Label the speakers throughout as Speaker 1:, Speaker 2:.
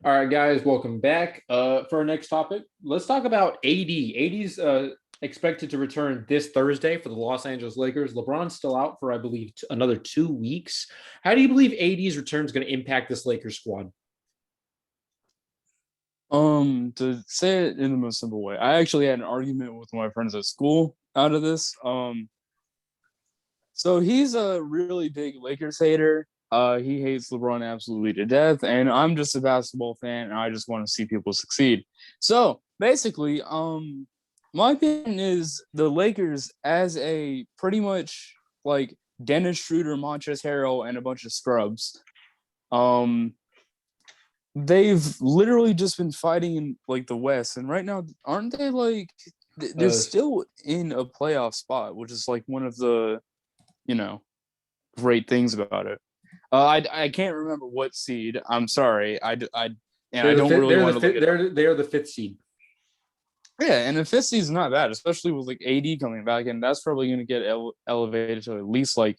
Speaker 1: All right, guys, welcome back. For our next topic, let's talk about AD. AD's expected to return this Thursday for the Los Angeles Lakers. LeBron's still out for, I believe, another 2 weeks. How do you believe AD's return is going to impact this Lakers squad?
Speaker 2: To say it in the most simple way, I actually had an argument with my friends at school out of this. So he's a really big Lakers hater. He hates LeBron absolutely to death, and I'm just a basketball fan, and I just want to see people succeed. So basically, my opinion is the Lakers as a pretty much like Dennis Schroeder, Montrezl Harrell, and a bunch of scrubs. Um, they've literally just been fighting in like the West, and right now, aren't they like they're
Speaker 1: Uh,
Speaker 2: still in a playoff spot, which is like one of the you know great things about it. I can't remember what seed. I'm sorry. And I
Speaker 1: they're the
Speaker 2: don't
Speaker 1: fifth.
Speaker 2: really
Speaker 1: They're the
Speaker 2: want to look
Speaker 1: fifth.
Speaker 2: it up.
Speaker 1: They're the fifth seed.
Speaker 2: Yeah, and the fifth seed is not bad, especially with like AD coming back, and that's probably going to get elevated to at least like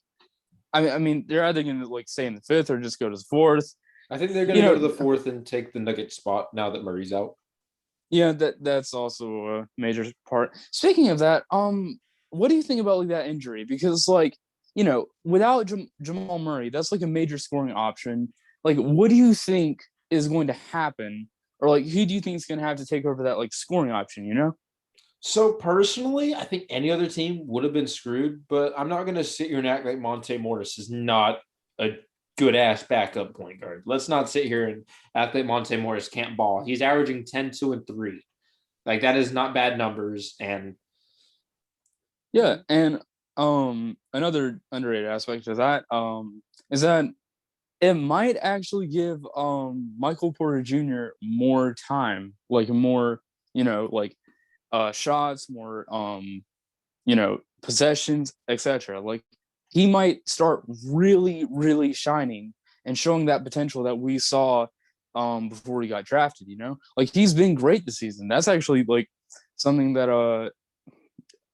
Speaker 2: I mean they're either going to like stay in the fifth or just go to the fourth.
Speaker 1: I think they're going
Speaker 2: You
Speaker 1: to go to the
Speaker 2: know,
Speaker 1: fourth and take the Nugget spot now that Murray's out.
Speaker 2: yeah, that's also a major part. Speaking of that, what do you think about like that injury? Because like without Jamal Murray, that's like a major scoring option. Like, what do you think is going to happen, or like who do you think is going to have to take over that like scoring option?
Speaker 1: So personally, I think any other team would have been screwed, but I'm not going to sit here and act like Monte Morris is not a good ass backup point guard. Let's not sit here and act like Monte Morris can't ball. He's averaging 10, 2, and 3. Like that is not bad numbers. And
Speaker 2: Yeah, and another underrated aspect of that is that it might actually give Michael Porter Jr. more time, like more like shots, more possessions, etc. Like he might start really, really shining and showing that potential that we saw before he got drafted. Like he's been great this season. That's actually like something that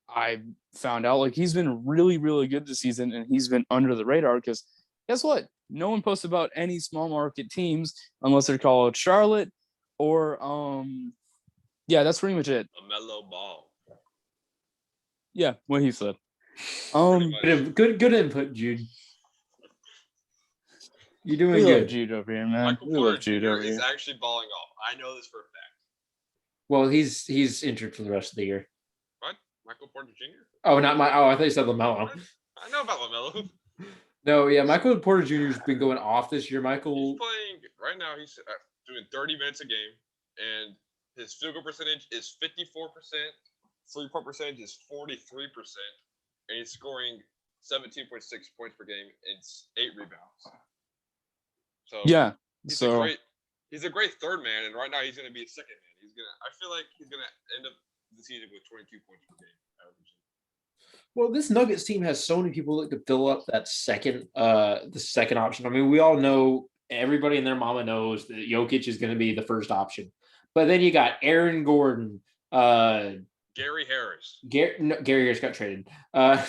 Speaker 2: I found out. Like he's been really, really good this season, and he's been under the radar because guess what? No one posts about any small market teams unless they're called Charlotte or yeah, that's pretty much it.
Speaker 3: A mellow ball,
Speaker 2: Yeah, what he said.
Speaker 3: pretty
Speaker 2: Um,
Speaker 3: much.
Speaker 1: good input, Jude. You're
Speaker 2: we
Speaker 1: doing
Speaker 2: love
Speaker 1: good.
Speaker 2: Jude over here, man.
Speaker 3: Michael
Speaker 2: We
Speaker 3: Porter
Speaker 2: love Jude
Speaker 3: Jr.
Speaker 2: over
Speaker 3: is
Speaker 2: here.
Speaker 3: actually balling off. I know this for a fact.
Speaker 1: Well, he's injured for the rest of the year.
Speaker 3: What? Michael Porter Jr.?
Speaker 1: Oh, not my. Oh, I thought you said Lamelo.
Speaker 3: What? I know about LaMelo.
Speaker 1: No, yeah, Michael Porter Jr.'s been going off this year.
Speaker 3: He's
Speaker 1: Michael,
Speaker 3: playing right now. He's doing 30 minutes a game, and his field goal percentage is 54%. 3-point percentage is 43%, and he's scoring 17.6 points per game and 8 rebounds. So
Speaker 2: Yeah.
Speaker 3: he's a
Speaker 2: So
Speaker 3: great he's a great third man, and right now he's going to be a second man. I feel like he's going to end up the season with 22 points per game average.
Speaker 1: well, this Nuggets team has so many people that could fill up that the second option. I mean, we all know everybody and their mama knows that Jokic is going to be the first option, but then you got Aaron Gordon,
Speaker 3: Gary Harris.
Speaker 1: No, Gary Harris got traded.
Speaker 2: uh,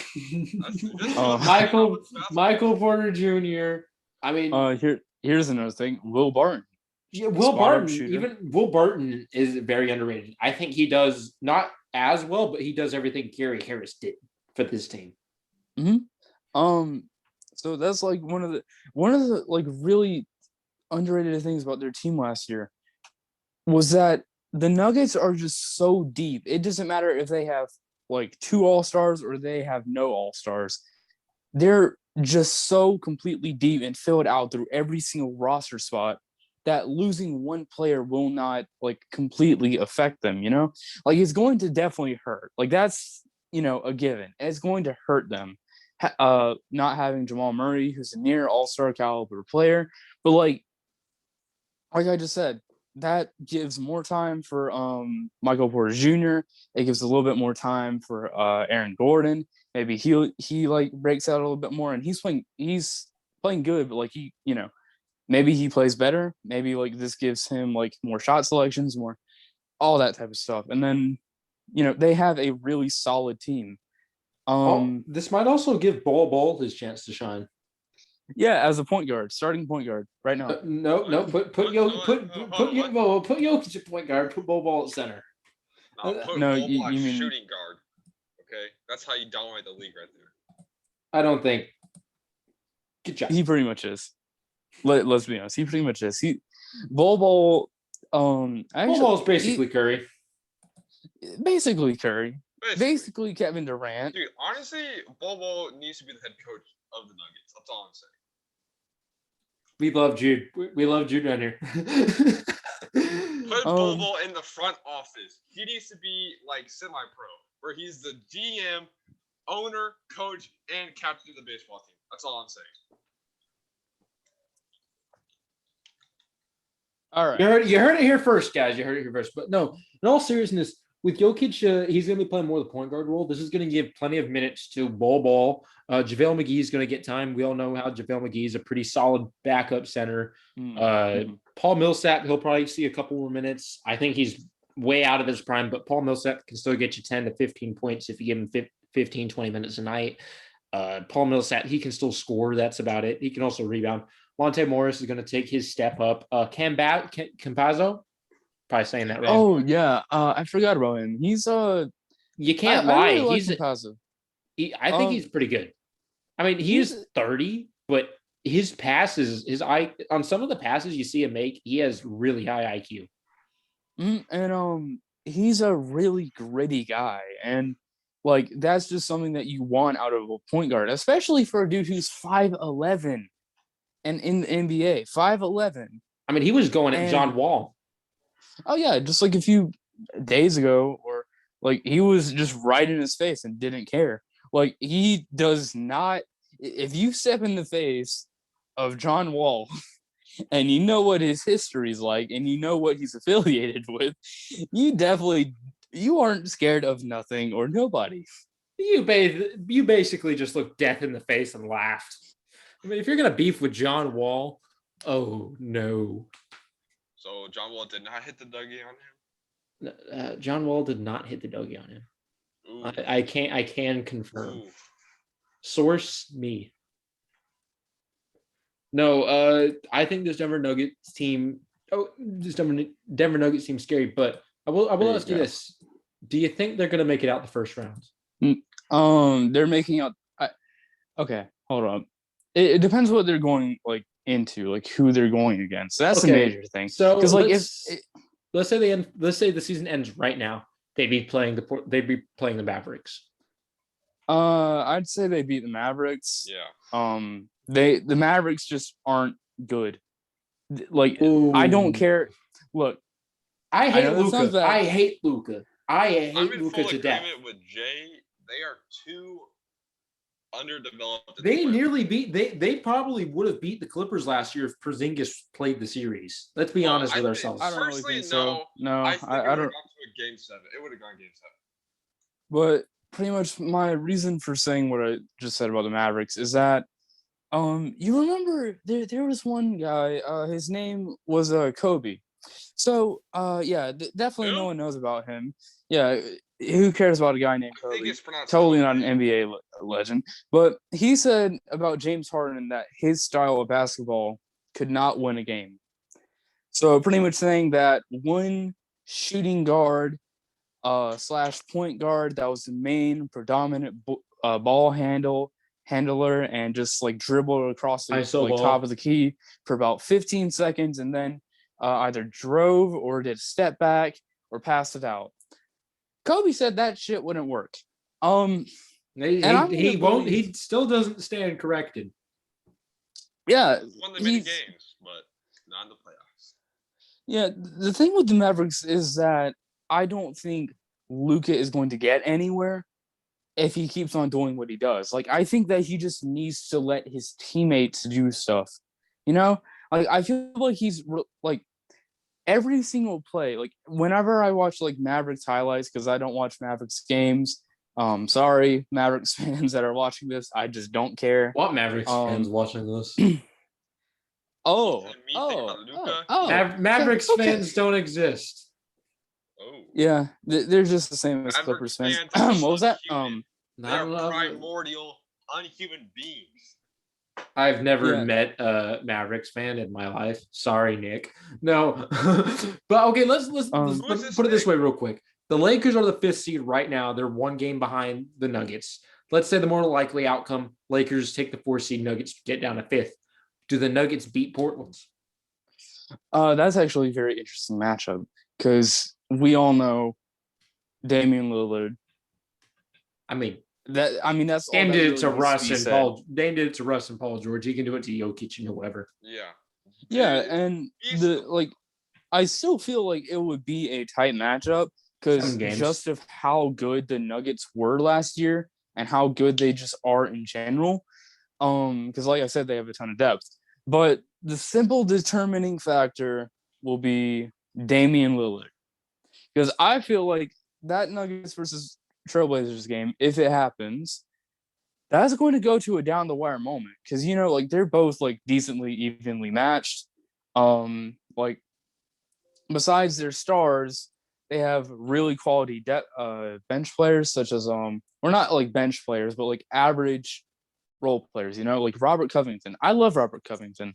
Speaker 1: Michael Porter Jr. I mean,
Speaker 2: here's another thing. Will Barton,
Speaker 1: yeah, Will
Speaker 2: spot up
Speaker 1: Barton.
Speaker 2: shooter.
Speaker 1: Even Will Barton is very underrated. I think he does not as well, but he does everything Gary Harris did for this team.
Speaker 2: Mm-hmm. So that's like one of the like really underrated things about their team last year was that the Nuggets are just so deep. It doesn't matter if they have like two All Stars or they have no All Stars. They're just so completely deep and filled out through every single roster spot that losing one player will not like completely affect them. Like it's going to definitely hurt. Like that's a given. It's going to hurt them. Not having Jamal Murray, who's a near All Star caliber player, but like I just said, that gives more time for Michael Porter Jr. It gives a little bit more time for Aaron Gordon. Maybe he like breaks out a little bit more, and he's playing good, but like maybe he plays better. Maybe like this gives him like more shot selections, more all that type of stuff, and then they have a really solid team.
Speaker 1: Oh,
Speaker 2: Um,
Speaker 1: this might also give Ball his chance to shine.
Speaker 2: Yeah, as a point guard, starting point guard right now.
Speaker 1: No. Put Jokic at point guard. Put Bol at center.
Speaker 3: Nah, put
Speaker 2: No,
Speaker 3: Bol Bol
Speaker 2: you
Speaker 3: as
Speaker 2: mean
Speaker 3: shooting guard. Okay, that's how you dominate the league right there.
Speaker 1: I don't think. Good job.
Speaker 2: he pretty much is. Let's be honest, he pretty much is. Bol, actually,
Speaker 1: Bol is basically Curry.
Speaker 2: Basically Curry.
Speaker 3: Basically.
Speaker 2: Basically Kevin Durant.
Speaker 3: Dude, honestly, Bol needs to be the head coach of the Nuggets. That's all I'm saying.
Speaker 1: We love Jude. We love Jude down here.
Speaker 3: Put Bol in the front office. He needs to be like semi-pro, where he's the GM, owner, coach, and captain of the baseball team. That's all I'm saying.
Speaker 2: All right.
Speaker 1: You heard it here first, guys. You heard it here first. But no, in all seriousness, with Jokic, he's going to be playing more of the point guard role. This is going to give plenty of minutes to Bol. JaVale McGee is going to get time. We all know how JaVale McGee is a pretty solid backup center. Paul Millsap, he'll probably see a couple more minutes. I think he's way out of his prime, but Paul Millsap can still get you 10 to 15 points if you give him 15, 20 minutes a night. Paul Millsap, he can still score. That's about it. He can also rebound. Monte Morris is going to take his step up. Campazzo, probably saying that wrong.
Speaker 2: Oh yeah, I forgot about him. He's
Speaker 1: you can't lie.
Speaker 2: I really
Speaker 1: He's
Speaker 2: Campazzo.
Speaker 1: I think he's pretty good. I mean, he's 30, but his passes, on some of the passes you see him make, he has really high IQ.
Speaker 2: And he's a really gritty guy, and like that's just something that you want out of a point guard, especially for a dude who's 5'11", and in the NBA, 5'11".
Speaker 1: I mean, he was going at John Wall.
Speaker 2: Oh yeah, just like a few days ago, or like he was just right in his face and didn't care. Like he does not. If you step in the face of John Wall, and you know what his history's like, and you know what he's affiliated with, you aren't scared of nothing or nobody.
Speaker 1: You basically just looked death in the face and laughed. I mean, if you're gonna beef with John Wall, oh no.
Speaker 3: So John Wall did not hit the Dougie on
Speaker 1: him. John Wall did not hit the Dougie on him. I can confirm. Ooh. Source me. No, I think this Denver Nuggets team. Oh, this Denver Nuggets team scary. But I will ask you this: do you think they're gonna make it out the first round?
Speaker 2: They're making out. Okay, hold on. It depends what they're going like into, like who they're going against. That's the major thing.
Speaker 1: So because like let's say the season ends right now, they'd be playing the Mavericks.
Speaker 2: I'd say they beat the Mavericks.
Speaker 3: Yeah.
Speaker 2: The Mavericks just aren't good. Like I don't care. Look,
Speaker 1: I hate Luka. I hate Luka. I hate Luka to death.
Speaker 3: I'm in full agreement with Jay. They are too underdeveloped.
Speaker 1: They probably would have beat the Clippers last year if Porzingis played the series. Let's be honest with ourselves.
Speaker 2: I don't really think so. No,
Speaker 3: I don't.
Speaker 2: It would have
Speaker 3: gone to a game 7. It would have gone game 7.
Speaker 2: But pretty much my reason for saying what I just said about the Mavericks is that you remember there was one guy, his name was Kobe. So definitely no one knows about him. Yeah, who cares about a guy named Kobe? Totally not an NBA legend. But he said about James Harden that his style of basketball could not win a game. So pretty much saying that one shooting guard / point guard that was the main predominant ball handler and just like dribbled across the top of the key for about 15 seconds and then either drove or did step back or passed it out. Kobe said that shit wouldn't work.
Speaker 1: He still doesn't stand corrected.
Speaker 3: Yeah, won the many games, but not in the playoffs.
Speaker 2: Yeah, the thing with the Mavericks is that I don't think Luka is going to get anywhere if he keeps on doing what he does. Like, I think that he just needs to let his teammates do stuff. You know, like I feel like he's like every single play. Like whenever I watch like Mavericks highlights, because I don't watch Mavericks games. Sorry, Mavericks fans that are watching this. I just don't care.
Speaker 1: What Mavericks fans watching this? Mavericks fans don't exist.
Speaker 3: Oh.
Speaker 2: Yeah, they're just the same as Clippers fans. What was that?
Speaker 3: They're primordial, unhuman beings.
Speaker 1: I've never
Speaker 2: Yeah.
Speaker 1: met a Mavericks fan in my life. Sorry, Nick. No, but okay. Let's
Speaker 3: Who is this
Speaker 1: put it this
Speaker 3: Nick?
Speaker 1: way, real quick. The Lakers are the fifth seed right now. They're one game behind the Nuggets. Let's say the more likely outcome: Lakers take the 4 seed, Nuggets get down to fifth. Do the Nuggets beat Portland?
Speaker 2: That's actually a very interesting matchup because we all know Damian Lillard.
Speaker 1: I mean,
Speaker 2: That's all
Speaker 1: Dame
Speaker 2: that
Speaker 1: did it
Speaker 2: really
Speaker 1: to
Speaker 2: needs to
Speaker 1: Russ
Speaker 2: be
Speaker 1: and
Speaker 2: said.
Speaker 1: Paul. Dame did it to Russ and Paul George. He can do it to Jokic and whoever.
Speaker 3: Yeah.
Speaker 2: Yeah,
Speaker 3: Dude,
Speaker 2: and
Speaker 3: he's
Speaker 2: I still feel like it would be a tight matchup
Speaker 1: 7
Speaker 2: because
Speaker 1: games.
Speaker 2: just of how good the Nuggets were last year and how good they just are in general. Because like I said, they have a ton of depth. But the simple determining factor will be Damian Lillard. Because I feel like that Nuggets versus Trailblazers game, if it happens, that's going to go to a down the wire moment. Because like they're both like decently evenly matched. Like besides their stars, they have really quality bench players, such as or not like bench players, but like average role players. Like Robert Covington. I love Robert Covington.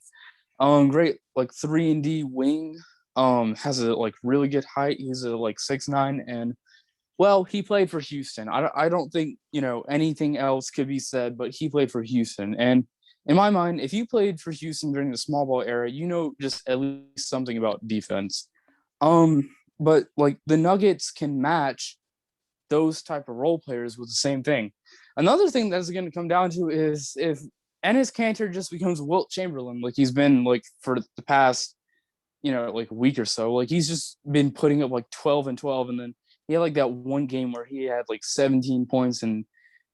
Speaker 2: Great like 3-and-D wing. Has a like really good height. He's a like 6'9", and well, he played for Houston. I don't think anything else could be said, but he played for Houston, and in my mind, if you played for Houston during the small ball era, just at least something about defense. Um, but like the Nuggets can match those type of role players with the same thing. Another thing that's going to come down to is if Ennis Cantor just becomes Wilt Chamberlain, like he's been like for the past, like week or so, like he's just been putting up like 12 and 12, and then he had like that one game where he had like 17 points and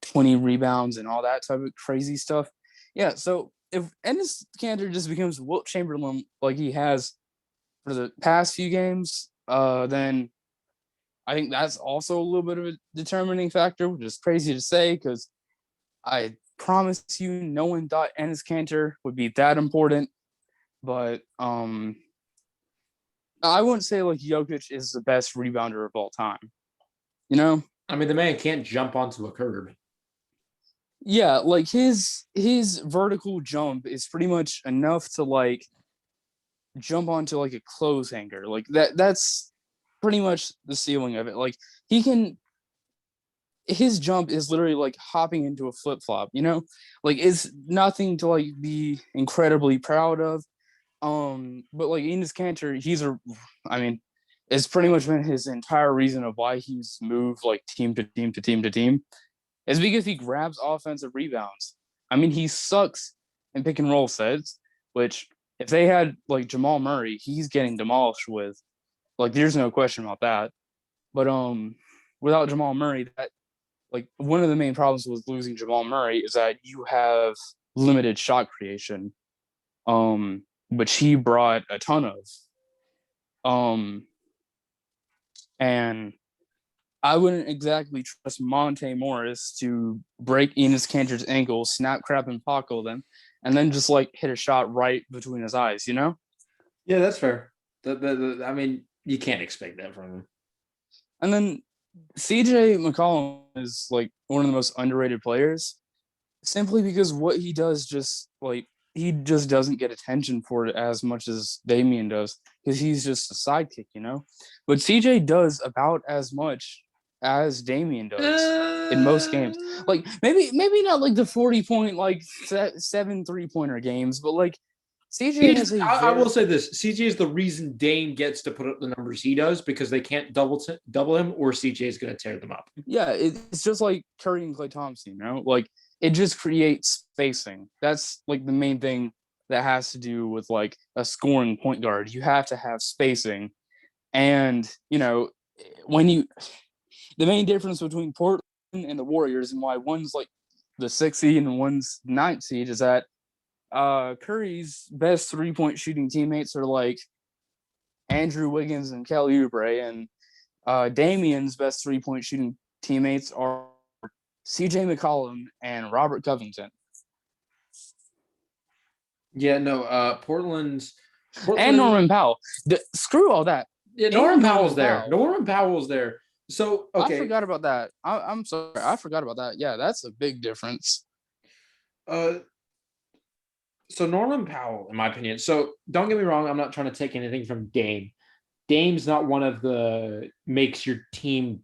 Speaker 2: 20 rebounds and all that type of crazy stuff. Yeah, so if Ennis Cantor just becomes Wilt Chamberlain like he has for the past few games, then I think that's also a little bit of a determining factor, which is crazy to say because I promise you, no one thought Ennis Cantor would be that important. But I wouldn't say like Jokic is the best rebounder of all time.
Speaker 1: I mean, the man can't jump onto a curb.
Speaker 2: Yeah, like his vertical jump is pretty much enough to like jump onto like a clothes hanger. Like that's pretty much the ceiling of it. Like he can his jump is literally like hopping into a flip flop, like it's nothing to like be incredibly proud of. But like Enes Cantor, I mean, it's pretty much been his entire reason of why he's moved like team to team to team to team is because he grabs offensive rebounds. I mean, he sucks in pick and roll sets, which if they had like Jamal Murray, he's getting demolished with. Like, there's no question about that. But without Jamal Murray, that like one of the main problems with losing Jamal Murray is that you have limited shot creation, which he brought a ton of. And I wouldn't exactly trust Monte Morris to break Enes Kanter's ankle, snap, crap, and pockle them, and then just like hit a shot right between his eyes.
Speaker 1: Yeah, that's fair. I mean, you can't expect that from him.
Speaker 2: And then CJ McCollum is like one of the most underrated players simply because what he does just like he just doesn't get attention for it as much as Damian does because he's just a sidekick. But CJ does about as much as Damian does in most games. Like maybe not like the 40-point like 7 3-pointer games, but like CJ has a
Speaker 1: I
Speaker 2: very
Speaker 1: will say this: CJ is the reason Dame gets to put up the numbers he does because they can't double him, or CJ is going to tear them up.
Speaker 2: yeah, it's just like Curry and Klay Thompson, like it just creates spacing. That's like the main thing that has to do with like a scoring point guard. You have to have spacing, and when you the main difference between Portland and the Warriors and why one's like the 6th seed and one's 9th seed is that Curry's best 3-point shooting teammates are like Andrew Wiggins and Kelly Oubre, and Damian's best 3-point shooting teammates are CJ McCollum and Robert Covington.
Speaker 1: Yeah, no, Portland
Speaker 2: and Norman Powell. Screw all that.
Speaker 1: Yeah, Norman Powell's there. Norman Powell's there. So okay,
Speaker 2: I forgot about that. I'm sorry, I forgot about that. Yeah, that's a big difference.
Speaker 1: So Norman Powell, in my opinion. So don't get me wrong. I'm not trying to take anything from Dame. Dame's not one of the makes your team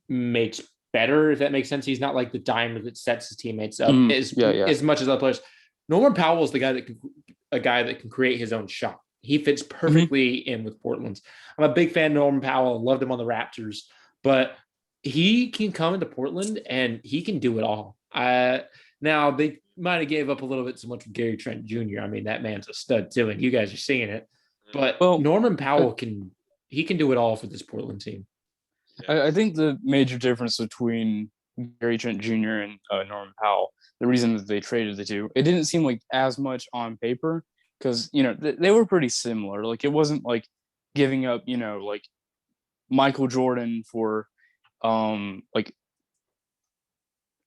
Speaker 1: makes better, if that makes sense. He's not like the diamond that sets his teammates up
Speaker 2: Yeah.
Speaker 1: as much as other players. Norman Powell is the guy that can create his own shot. He fits
Speaker 2: Mhm.
Speaker 1: perfectly in with Portland's. I'm a big fan of Norman Powell. Loved him on the Raptors, but he can come into Portland and he can do it all. Now they might have gave up a little bit too much with Gary Trent Jr. I mean, that man's a stud too, and you guys are seeing it.
Speaker 3: Mhm.
Speaker 1: But
Speaker 2: Well,
Speaker 1: Norman
Speaker 2: I,
Speaker 1: Powell he can do it all for this Portland team.
Speaker 2: I
Speaker 3: Yes.
Speaker 2: think the major difference between Gary Trent Jr. and Norman Powell, the reason that they traded the two, it didn't seem like as much on paper because they were pretty similar. Like it wasn't like giving up like Michael Jordan for like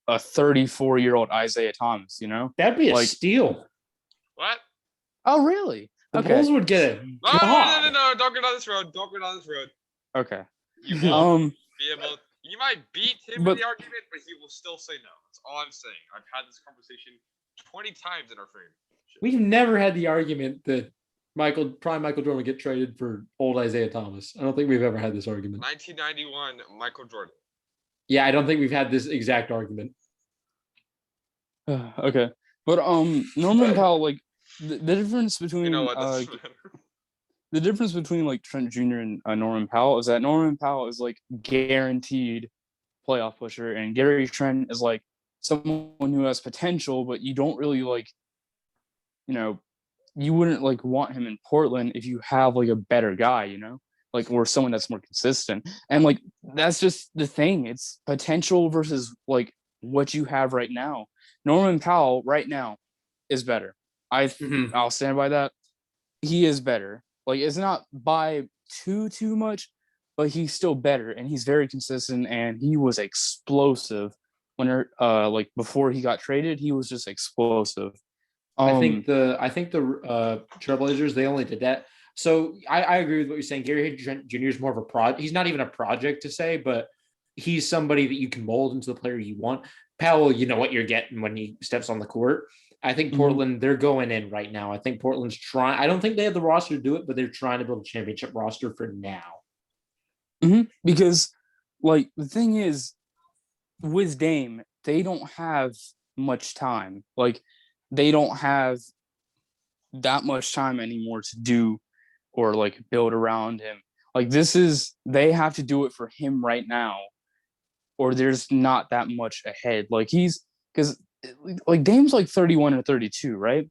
Speaker 2: a 34-year-old Isaiah Thomas.
Speaker 1: That'd be a
Speaker 2: Like,
Speaker 1: steal.
Speaker 3: What?
Speaker 2: oh really?
Speaker 1: The
Speaker 2: Okay.
Speaker 1: Bulls would get a
Speaker 3: No, no, no, no, no,
Speaker 1: god.
Speaker 3: no! Don't go down this road. Don't go down this road.
Speaker 2: Okay.
Speaker 3: You won't
Speaker 2: Um,
Speaker 3: be able. You might beat him in
Speaker 2: but
Speaker 3: the argument, but he will still say no. That's all I'm saying. I've had this conversation 20 times in our friend.
Speaker 1: We've never had the argument that prime Michael Jordan would get traded for old Isaiah Thomas. I don't think we've ever had this argument.
Speaker 3: 1991, Michael Jordan.
Speaker 1: Yeah, I don't think we've had this exact argument.
Speaker 2: okay. But Norman Powell, like the difference between
Speaker 3: You know what? Doesn't matter.
Speaker 2: the difference between like Trent Jr. and Norman Powell is that Norman Powell is like guaranteed playoff pusher, and Gary Trent is like someone who has potential, but you don't really like, you know, you wouldn't like want him in Portland if you have like a better guy, like or someone that's more consistent. And like that's just the thing. It's potential versus like what you have right now. Norman Powell right now is better.
Speaker 1: Mhm.
Speaker 2: I'll stand by that. He is better. Like it's not by too much, but he's still better and he's very consistent and he was explosive when like before he got traded, he was just explosive. Um
Speaker 1: I think the Trailblazers, they only did that. So I agree with what you're saying. Gary Trent Jr. is more of a prod. He's not even a project to say, but he's somebody that you can mold into the player you want. Powell, you know what you're getting when he steps on the court. I think
Speaker 2: mhm,
Speaker 1: Portland, they're going in right now. I think Portland's trying. I don't think they have the roster to do it, but they're trying to build a championship roster for now.
Speaker 2: because like the thing is with Dame, they don't have much time. Like they don't have that much time anymore to do or like build around him. Like they have to do it for him right now, or there's not that much ahead. Like he's because like Dame's like 31 or 32, right?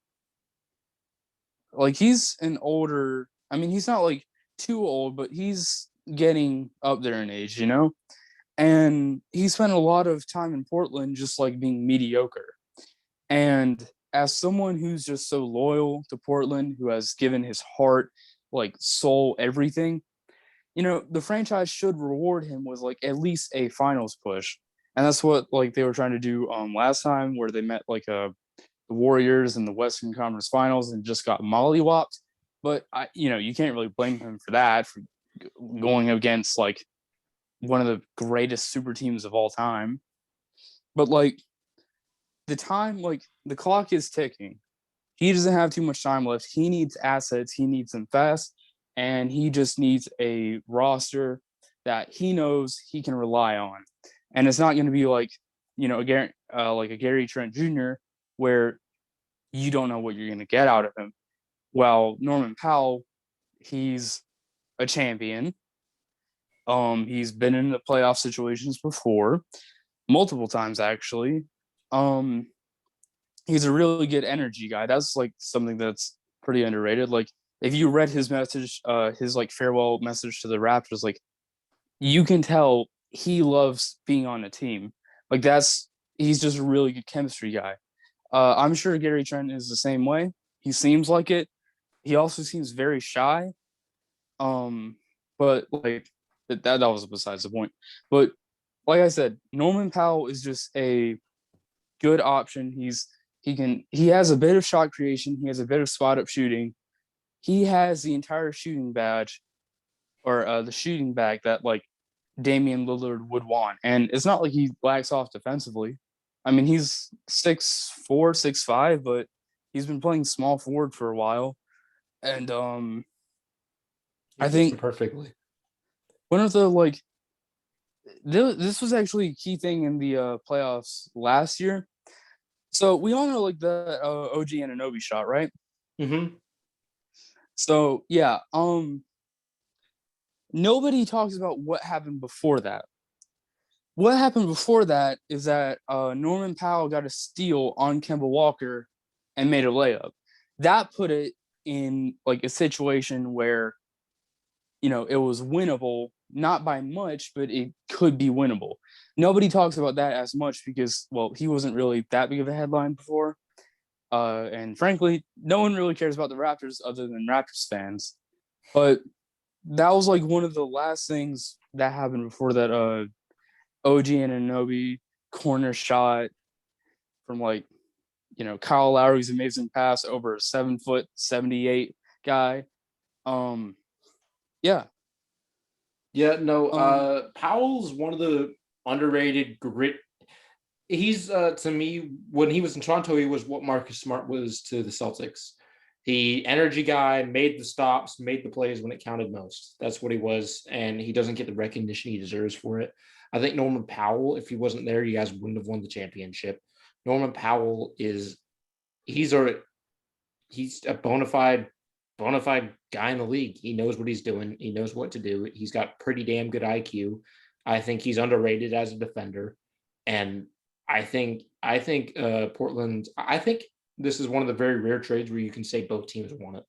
Speaker 2: Like he's an older. I mean, he's not like too old, but he's getting up there in age. And he spent a lot of time in Portland just like being mediocre. And as someone who's just so loyal to Portland, who has given his heart, like soul, everything, the franchise should reward him with like at least a finals push. And that's what like they were trying to do last time where they met like the Warriors in the Western Conference Finals and just got mollywopped. But you can't really blame him for that, for going against like one of the greatest super teams of all time. But like the clock is ticking. He doesn't have too much time left. He needs assets. He needs them fast, and he just needs a roster that he knows he can rely on. And it's not going to be like a Gary Trent Jr. where you don't know what you're going to get out of him. Well, Norman Powell, he's a champion. He's been in the playoff situations before, multiple times actually. Um, he's a really good energy guy. That's like something that's pretty underrated. Like if you read his message, his like farewell message to the Raptors, like you can tell he loves being on a team. Like he's just a really good chemistry guy. I'm sure Gary Trent is the same way. He seems like it. He also seems very shy. Um, but like that was besides the point. But like I said, Norman Powell is just a good option. He has a bit of shot creation. He has a bit of spot up shooting. He has the entire shooting badge or the shooting bag that like Damian Lillard would want. And it's not like he lacks off defensively. I mean, he's 6'4", 6'5", but He's been playing small forward for a while, and
Speaker 1: It
Speaker 2: I
Speaker 1: fits him
Speaker 2: think
Speaker 1: perfectly.
Speaker 2: one of the this was actually a key thing in the playoffs last year. So we all know like the OG Ananobi shot, right?
Speaker 1: Mm-hmm.
Speaker 2: So yeah, nobody talks about what happened before that. What happened before that is that Norman Powell got a steal on Kemba Walker and made a layup. That put it in like a situation where it was winnable, not by much, but it could be winnable. Nobody talks about that as much because, well, he wasn't really that big of a headline before. And frankly, no one really cares about the Raptors other than Raptors fans. But that was like one of the last things that happened before that OG Anunoby corner shot from Kyle Lowry's amazing pass over a 7'78" guy. Um, yeah.
Speaker 1: Yeah, no,
Speaker 2: Um,
Speaker 1: Powell's one of the underrated grit. He's to me, when he was in Toronto, he was what Marcus Smart was to the Celtics. He energy guy, made the stops, made the plays when it counted most. That's what he was, and he doesn't get the recognition he deserves for it. I think Norman Powell, if he wasn't there, you guys wouldn't have won the championship. Norman Powell he's a he's a bona fide guy in the league. He knows what he's doing. He knows what to do. He's got pretty damn good IQ. I think he's underrated as a defender, and I think Portland. I think this is one of the very rare trades where you can say both teams won it.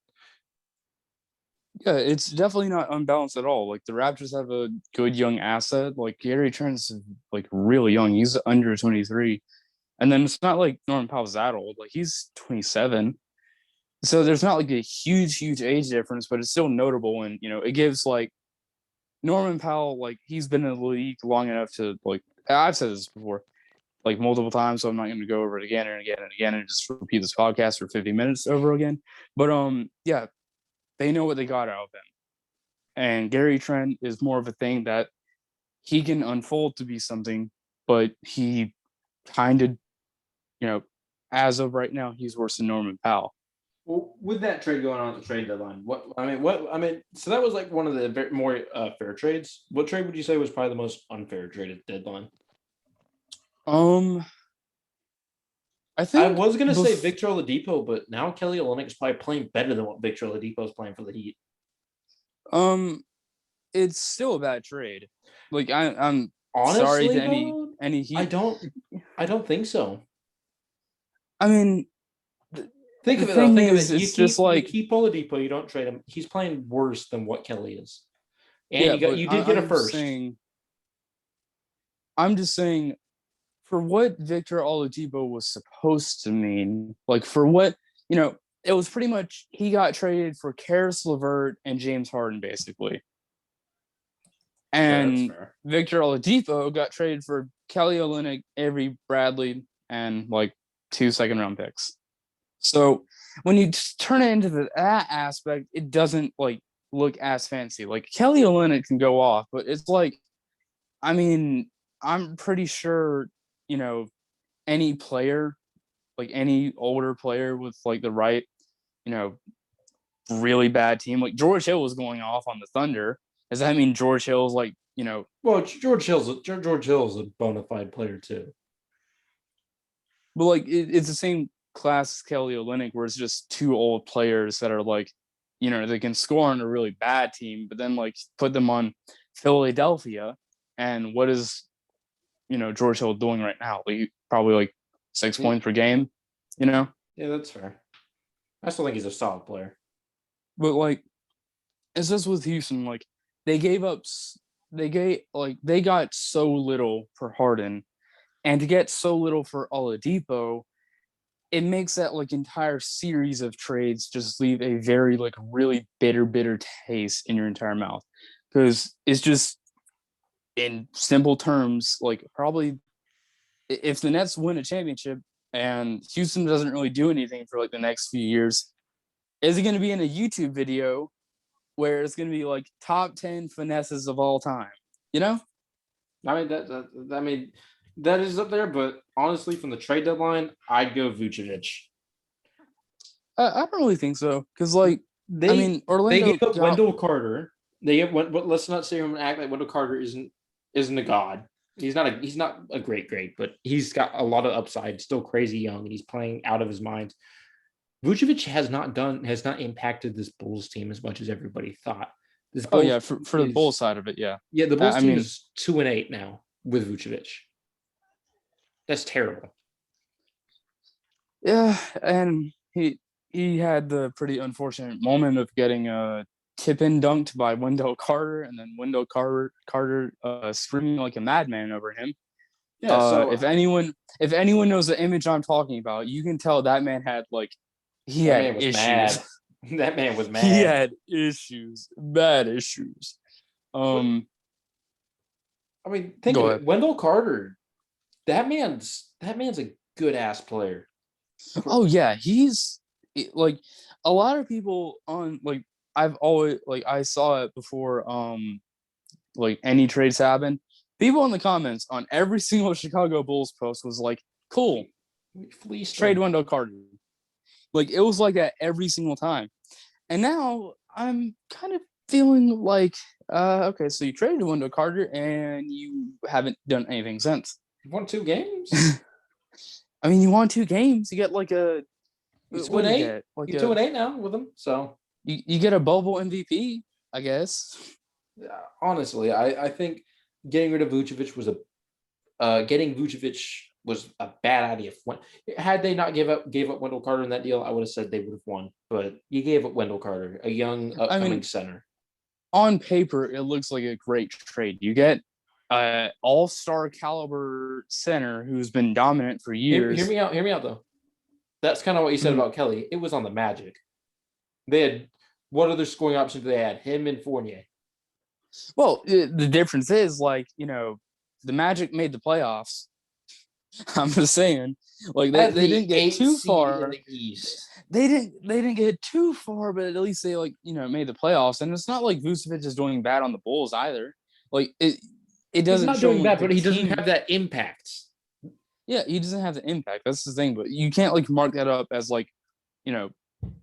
Speaker 2: yeah, it's definitely not unbalanced at all. Like the Raptors have a good young asset. Like Gary Trent's like really young. He's under 23. And then it's not like Norman Powell's that old. Like he's 27. So there's not like a huge age difference, but it's still notable. And it gives like Norman Powell, like he's been in the league long enough to like I've said this before, like multiple times, so I'm not going to go over it again and again and again and just repeat this podcast for 50 minutes over again. But yeah, they know what they got out of him. And Gary Trent is more of a thing that he can unfold to be something, but he kind of, as of right now, he's worse than Norman Powell.
Speaker 1: Well, with that trade going on at the trade deadline, so that was like one of the more fair trades. What trade would you say was probably the most unfair trade at the deadline?
Speaker 2: I
Speaker 1: I
Speaker 2: think
Speaker 1: was gonna say Victor Oladipo, but now Kelly Olynyk is probably playing better than what Victor Oladipo is playing for the Heat.
Speaker 2: it's still a bad trade. Like I'm sorry
Speaker 1: Honestly,
Speaker 2: to
Speaker 1: though,
Speaker 2: any Heat.
Speaker 1: I don't think so.
Speaker 2: I mean,
Speaker 1: Think
Speaker 2: the
Speaker 1: of it though.
Speaker 2: thing
Speaker 1: Think of
Speaker 2: is,
Speaker 1: it.
Speaker 2: it's just
Speaker 1: You
Speaker 2: like
Speaker 1: keep Oladipo. You don't trade him. He's playing worse than what Kelly is, and
Speaker 2: yeah, but
Speaker 1: you did get a first.
Speaker 2: I'm just saying, for what Victor Oladipo was supposed to mean, like for what it was pretty much he got traded for Karis LeVert and James Harden basically,
Speaker 1: Yeah, that's
Speaker 2: and
Speaker 1: fair.
Speaker 2: Victor Oladipo got traded for Kelly Olynyk, Avery Bradley, and like 2 second-round picks. So when you turn it into that aspect, it doesn't like look as fancy. Like Kelly Olynyk can go off, but it's like, I mean, I'm pretty sure, any player, like any older player with like the right, you know, really bad team, like George Hill was going off on the Thunder. Does that mean George Hill's like,
Speaker 1: Well, George Hill's a bona fide player too.
Speaker 2: but like it's the same class as Kelly Olynyk, where it's just two old players that are like, they can score on a really bad team, but then like put them on Philadelphia, and what is George Hill doing right now? Like probably like 6 points per game,
Speaker 1: Yeah, that's fair. I still think he's a solid player.
Speaker 2: But like it's just with Houston, like they got so little for Harden, and to get so little for Oladipo, it makes that like entire series of trades just leave a very like really bitter taste in your entire mouth, because it's just, in simple terms, like probably if the Nets win a championship and Houston doesn't really do anything for like the next few years, is it going to be in a YouTube video where it's going to be like top 10 finesses of all time?
Speaker 1: I mean that is up there, but honestly, from the trade deadline, I'd go Vucevic.
Speaker 2: I don't really think so because like I
Speaker 1: They
Speaker 2: mean
Speaker 1: they
Speaker 2: Orlando
Speaker 1: gave up
Speaker 2: got
Speaker 1: Wendell Carter. They get but let's not say him and act like Wendell Carter isn't a god. He's not a great, but he's got a lot of upside. Still crazy young, and he's playing out of his mind. Vucevic has not impacted this Bulls team as much as everybody thought. This
Speaker 2: oh
Speaker 1: Bulls
Speaker 2: yeah
Speaker 1: team
Speaker 2: for the bull side of it, yeah.
Speaker 1: yeah, the Bulls
Speaker 2: I
Speaker 1: team
Speaker 2: mean
Speaker 1: is 2-8 now with Vucevic. That's terrible.
Speaker 2: yeah, and he had the pretty unfortunate moment of getting tip in dunked by Wendell Carter, and then Wendell Carter screaming like a madman over him.
Speaker 1: Yeah, so
Speaker 2: If anyone knows the image I'm talking about, you can tell that man had like he
Speaker 1: that
Speaker 2: had
Speaker 1: man was
Speaker 2: issues.
Speaker 1: mad. That man was
Speaker 2: He
Speaker 1: mad.
Speaker 2: had issues, bad issues. Um,
Speaker 1: I mean, think
Speaker 2: Go
Speaker 1: of
Speaker 2: ahead.
Speaker 1: it. Wendell Carter, that man's a good ass player.
Speaker 2: Oh yeah, like a lot of people on like I've always like I saw it before like any trades happen. People in the comments on every single Chicago Bulls post was like, "Cool,
Speaker 1: We fleeced
Speaker 2: trade
Speaker 1: him.
Speaker 2: Wendell Carter." Like it was like that every single time. And now I'm kind of feeling like, okay, so you traded Wendell Carter and you haven't done anything since.
Speaker 1: He won 2 games.
Speaker 2: I mean, you won 2 games. You get like a
Speaker 1: He's two
Speaker 2: what
Speaker 1: and
Speaker 2: do you
Speaker 1: eight.
Speaker 2: get? Like
Speaker 1: He's two
Speaker 2: a
Speaker 1: and eight now with him. So
Speaker 2: you get a bubble MVP, I guess.
Speaker 1: honestly, I think getting rid of Vucevic was a bad idea. Had they not gave up Wendell Carter in that deal, I would have said they would have won. But you gave up Wendell Carter, a young
Speaker 2: I
Speaker 1: upcoming
Speaker 2: mean,
Speaker 1: center.
Speaker 2: on paper, it looks like a great trade. You get all-star caliber center who's been dominant for
Speaker 1: Hear
Speaker 2: years.
Speaker 1: me out. Hear me out though. That's kind of what you said
Speaker 2: Mhm.
Speaker 1: about Kelly. It was on the Magic. They had what other scoring options they had? Him and Fournier.
Speaker 2: Well, the difference is like, the Magic made the playoffs. I'm just saying, like
Speaker 1: As
Speaker 2: they
Speaker 1: the
Speaker 2: didn't get
Speaker 1: eighth
Speaker 2: too
Speaker 1: seed in
Speaker 2: far.
Speaker 1: the East.
Speaker 2: They didn't get too far, but at least they like, made the playoffs. And it's not like Vucevic is doing bad on the Bulls either. Like it
Speaker 1: He's
Speaker 2: doesn't
Speaker 1: not
Speaker 2: show
Speaker 1: doing
Speaker 2: like
Speaker 1: bad,
Speaker 2: the
Speaker 1: but he doesn't
Speaker 2: team.
Speaker 1: have that impact.
Speaker 2: Yeah, he doesn't have the impact. That's the thing. But you can't like mark that up as like, you know,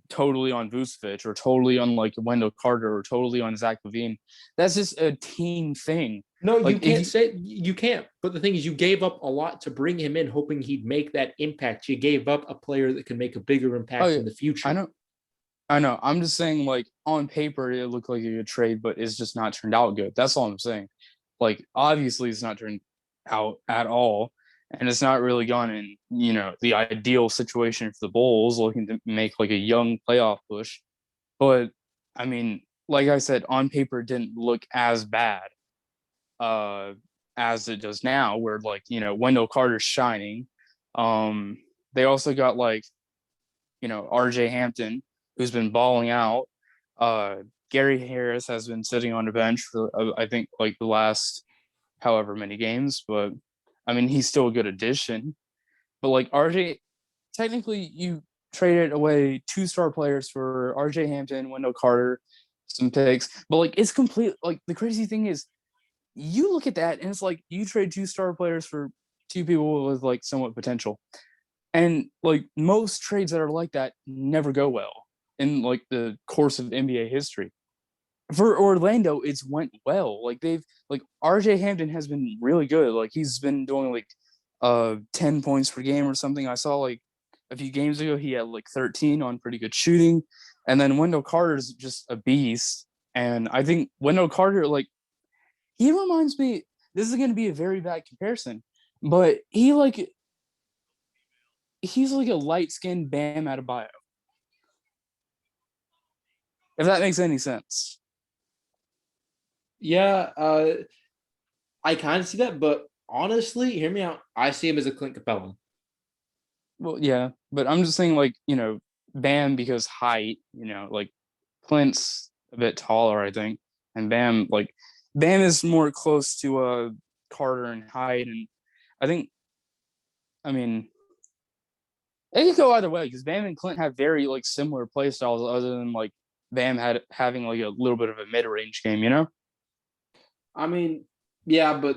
Speaker 2: totally on Vucevic or totally on like Wendell Carter or totally on Zach LaVine. That's just a team thing.
Speaker 1: No,
Speaker 2: Like if
Speaker 1: you can't. But the thing is, you gave up a lot to bring him in, hoping he'd make that impact. You gave up a player that can make a bigger
Speaker 2: oh
Speaker 1: impact
Speaker 2: yeah,
Speaker 1: in the future.
Speaker 2: I know. I know. I'm just saying, like on paper, it looked like a good trade, but it's just not turned out good. That's all I'm saying. Like obviously, it's not turned out at all, and it's not really gone in the ideal situation for the Bulls, looking to make like a young playoff push. But I mean, like I said, on paper, it didn't look as bad uh, as it does now, where like Wendell Carter's shining. They also got like RJ Hampton, who's been balling out. Gary Harris has been sitting on the bench for I think like the last however many games, but I mean he's still a good addition. But like RJ, technically you traded away 2-star players for RJ Hampton, Wendell Carter, some picks, but like it's complete. Like the crazy thing is, you look at that and it's like you trade 2-star players for two people with like somewhat potential. And like most trades that are like that never go well in like the course of NBA history. For Orlando, it's went well. Like they've like RJ Hampton has been really good. Like he's been doing like 10 points per game or something. I saw like a few games ago he had like 13 on pretty good shooting. And then Wendell Carter's just a beast. And I think Wendell Carter, like he reminds me, this is gonna be a very bad comparison, but he's like a light skinned Bam Adebayo. If that makes any sense.
Speaker 1: Yeah, I kind of see that, but honestly, hear me out. I see him as a Clint Capella.
Speaker 2: Well, yeah, but I'm just saying, like, Bam because height, like Clint's a bit taller, I think, and Bam is more close to Carter and height, and I think, I mean, it could go either way because Bam and Clint have very like similar play styles, other than like Bam having like a little bit of a mid range game,
Speaker 1: I mean, yeah, but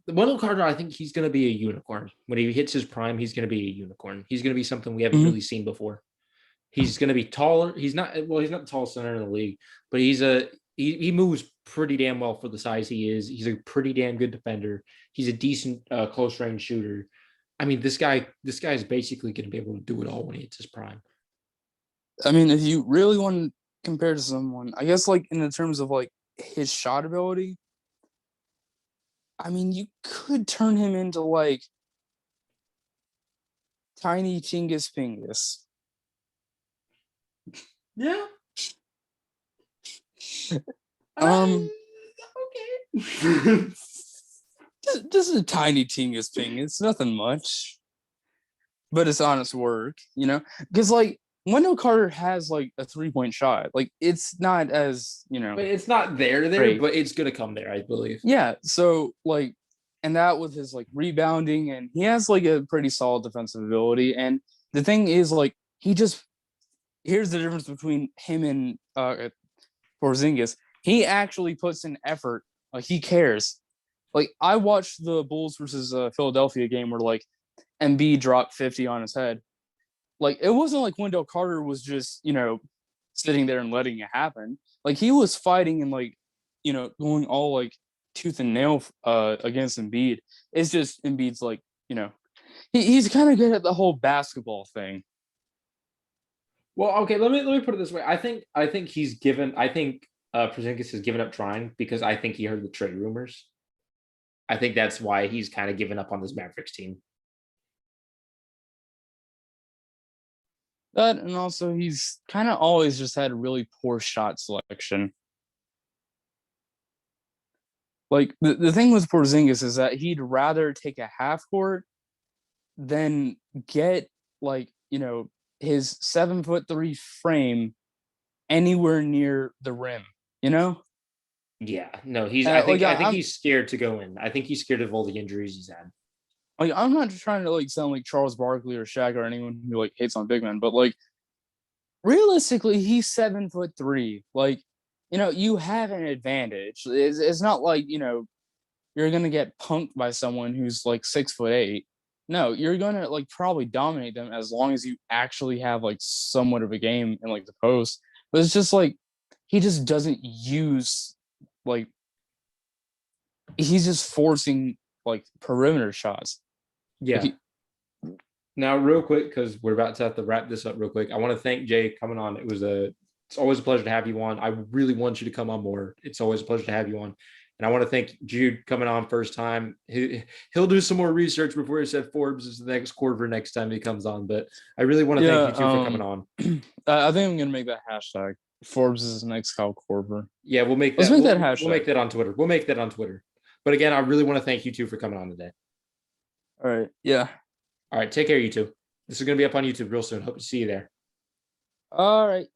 Speaker 1: Wendell Carter, I think he's going to be a unicorn. When he hits his prime, he's going to be a unicorn. He's going to be something we haven't
Speaker 2: Mhm.
Speaker 1: really seen before. He's going to be taller. He's not the tallest center in the league, but he moves pretty damn well for the size he is. He's a pretty damn good defender. He's a decent close range shooter. I mean, this guy is basically going to be able to do it all when he hits his prime.
Speaker 2: I mean, if you really want to compare to someone, I guess like in the terms of like his shot ability, I mean, you could turn him into like tiny Tingus Pingus.
Speaker 1: Yeah.
Speaker 2: Um,
Speaker 1: okay.
Speaker 2: just a tiny Tingus Pingus. It's nothing much, but it's honest work, you know? Because like Wendell Carter has like a 3-point shot. Like it's not as,
Speaker 1: It's not there,
Speaker 2: great.
Speaker 1: but it's gonna come there, I believe.
Speaker 2: Yeah. So like, and that with his like rebounding, and he has like a pretty solid defensive ability. And the thing is, like, here's the difference between him and Porzingis. He actually puts in effort. Like he cares. Like I watched the Bulls versus Philadelphia game where like Embiid dropped 50 on his head. Like it wasn't like Wendell Carter was just sitting there and letting it happen. Like he was fighting and like going all like tooth and nail against Embiid. It's just Embiid's like he's kind of good at the whole basketball thing.
Speaker 1: Well, okay, let me put it this way. I think Porzingis has given up trying because I think he heard the trade rumors. I think that's why he's kind of given up on this Mavericks team.
Speaker 2: That, and also he's kind of always just had really poor shot selection. Like the thing with Porzingis is that he'd rather take a half court than get like his 7'3" frame anywhere near the rim.
Speaker 1: Yeah, no, I think
Speaker 2: I'm,
Speaker 1: he's scared to go in. I think he's scared of all the injuries he's had.
Speaker 2: Like I'm not trying to like sound like Charles Barkley or Shaq or anyone who like hates on big men, but like realistically, he's 7'3". Like you have an advantage. It's not like you're gonna get punked by someone who's like 6'8". No, you're gonna like probably dominate them as long as you actually have like somewhat of a game in like the post. But it's just like he just doesn't use like he's just forcing like perimeter shots.
Speaker 1: Yeah. Now, real quick, because we're about to have to wrap this up real quick. I want to thank Jay coming on. It's always a pleasure to have you on. I really want you to come on more. It's always a pleasure to have you on. And I want to thank Jude coming on first time. He'll do some more research before he said Forbes is the next quarter next time he comes on. But I really want to thank you two for coming on.
Speaker 2: I think I'm gonna make that hashtag. Forbes is the next Kyle Korver.
Speaker 1: Yeah, we'll make that.
Speaker 2: Let's make that hashtag.
Speaker 1: We'll make that on Twitter. We'll make that on Twitter. But again, I really want to thank you two for coming on today.
Speaker 2: All right. Yeah.
Speaker 1: All right. Take care, you two. This is going to be up on YouTube real soon. Hope to see you there.
Speaker 2: All right.